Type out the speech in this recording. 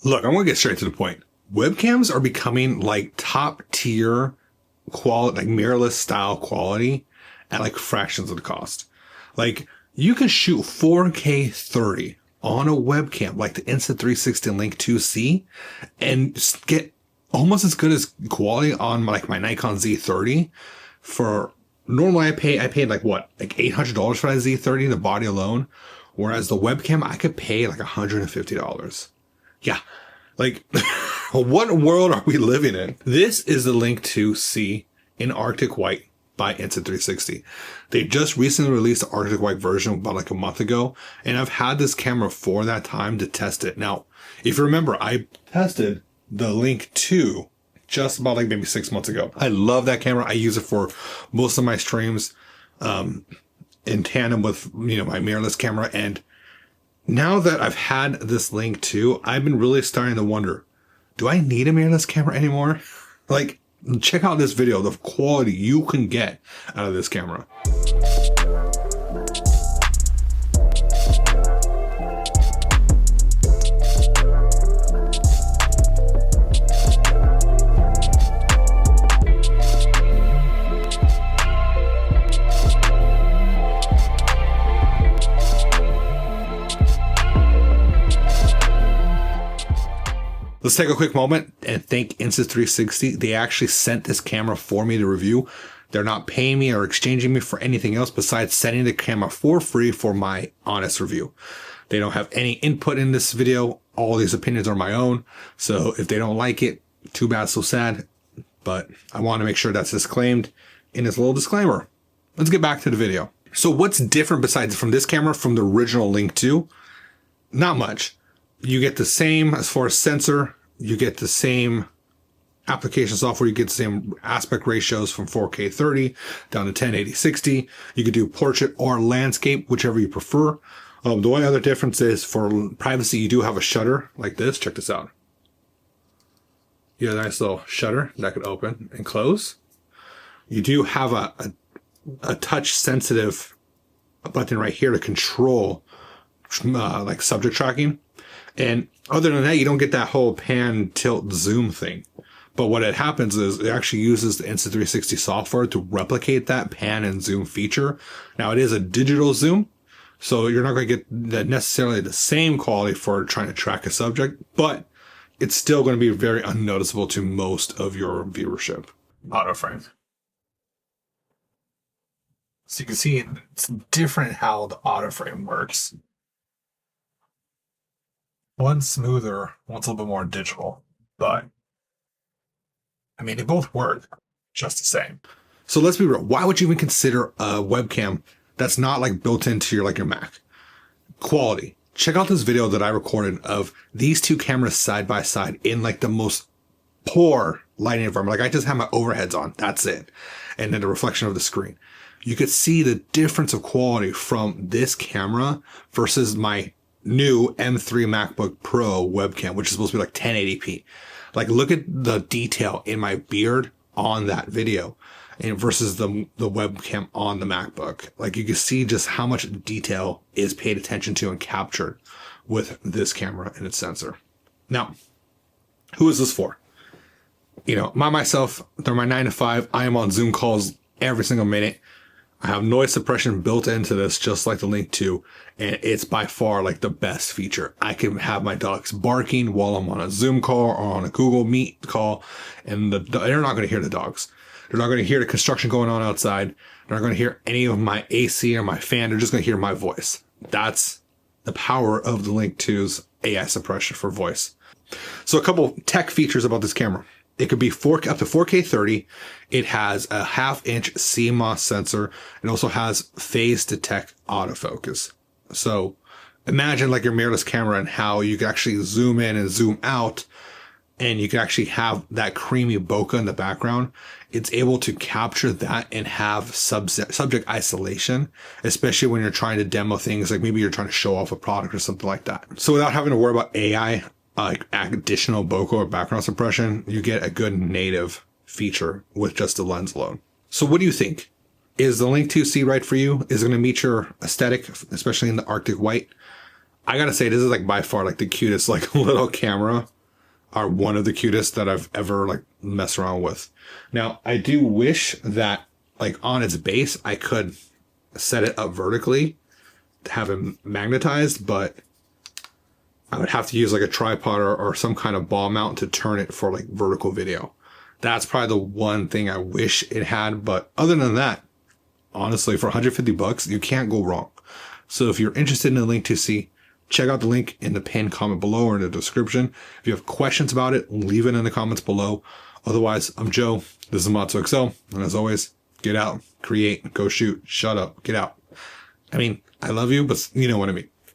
Look, I'm going to get straight to the point. Webcams are becoming like top tier quality, like mirrorless style quality at like fractions of the cost. Like you can shoot 4K 30 on a webcam like the Insta360 Link 2C and get almost as good as quality on like my Nikon Z30 for normally I paid like what, like $800 for that Z30, the body alone. Whereas the webcam, I could pay like $150. Yeah. Like what world are we living in? This is the Link 2C in Arctic White by Insta360. They just recently released the Arctic White version about like a month ago. And I've had this camera for that time to test it. Now, if you remember, I tested the Link 2 just about like maybe 6 months ago. I love that camera. I use it for most of my streams, in tandem with, you know, my mirrorless camera. And now that I've had this Link 2, I've been really starting to wonder, do I need a mirrorless camera anymore? Like, check out this video, the quality you can get out of this camera. Let's take a quick moment and thank Insta360. They actually sent this camera for me to review. They're not paying me or exchanging me for anything else besides sending the camera for free for my honest review. They don't have any input in this video. All these opinions are my own. So if they don't like it, too bad, so sad. But I want to make sure that's disclaimed in this little disclaimer. Let's get back to the video. So what's different besides from this camera from the original Link 2? Not much. You get the same as far as sensor. You get the same application software. You get the same aspect ratios from 4K 30 down to 1080 60. You could do portrait or landscape, whichever you prefer. The only other difference is for privacy, you do have a shutter like this. Check this out. You have a nice little shutter that could open and close. You do have a touch sensitive button right here to control like subject tracking. And other than that, you don't get that whole pan, tilt, zoom thing. But what it happens is it actually uses the Insta360 software to replicate that pan and zoom feature. Now, it is a digital zoom, so you're not going to get necessarily the same quality for trying to track a subject, but it's still going to be very unnoticeable to most of your viewership. Auto frame. So you can see it's different how the auto frame works. One's smoother, one's a little bit more digital, but I mean, they both work just the same. So let's be real. Why would you even consider a webcam that's not like built into your Mac? Quality. Check out this video that I recorded of these two cameras side by side in like the most poor lighting environment. Like I just have my overheads on. That's it. And then the reflection of the screen. You could see the difference of quality from this camera versus my new M3 MacBook Pro webcam, which is supposed to be like 1080p. Like look at the detail in my beard on that video and versus the webcam on the MacBook. Like you can see just how much detail is paid attention to and captured with this camera and its sensor. Now, who is this for? You know, myself, they're my 9 to 5. I am on Zoom calls every single minute. I have noise suppression built into this, just like the Link 2, and it's by far like the best feature. I can have my dogs barking while I'm on a Zoom call or on a Google Meet call, and they're not going to hear the dogs. They're not going to hear the construction going on outside. They're not going to hear any of my AC or my fan. They're just going to hear my voice. That's the power of the Link 2's AI suppression for voice. So a couple tech features about this camera. It could be up to 4K 30. It has a 1/2-inch CMOS sensor. It also has phase detect autofocus. So imagine like your mirrorless camera and how you can actually zoom in and zoom out, and you can actually have that creamy bokeh in the background. It's able to capture that and have subject isolation, especially when you're trying to demo things, like maybe you're trying to show off a product or something like that. So without having to worry about AI, like additional bokeh or background suppression, you get a good native feature with just the lens alone. So what do you think? Is the Link 2C right for you? Is it going to meet your aesthetic, especially in the Arctic White? I gotta say, this is like by far like the cutest like little camera are one of the cutest that I've ever like messed around with. Now, I do wish that like on its base, I could set it up vertically to have it magnetized, but I would have to use like a tripod or some kind of ball mount to turn it for like vertical video. That's probably the one thing I wish it had. But other than that, honestly, for 150 bucks, you can't go wrong. So if you're interested in the link to see, check out the link in the pinned comment below or in the description. If you have questions about it, leave it in the comments below. Otherwise, I'm Joe. This is Mod2XL. And as always, get out, create, go shoot, shut up, get out. I mean, I love you, but you know what I mean.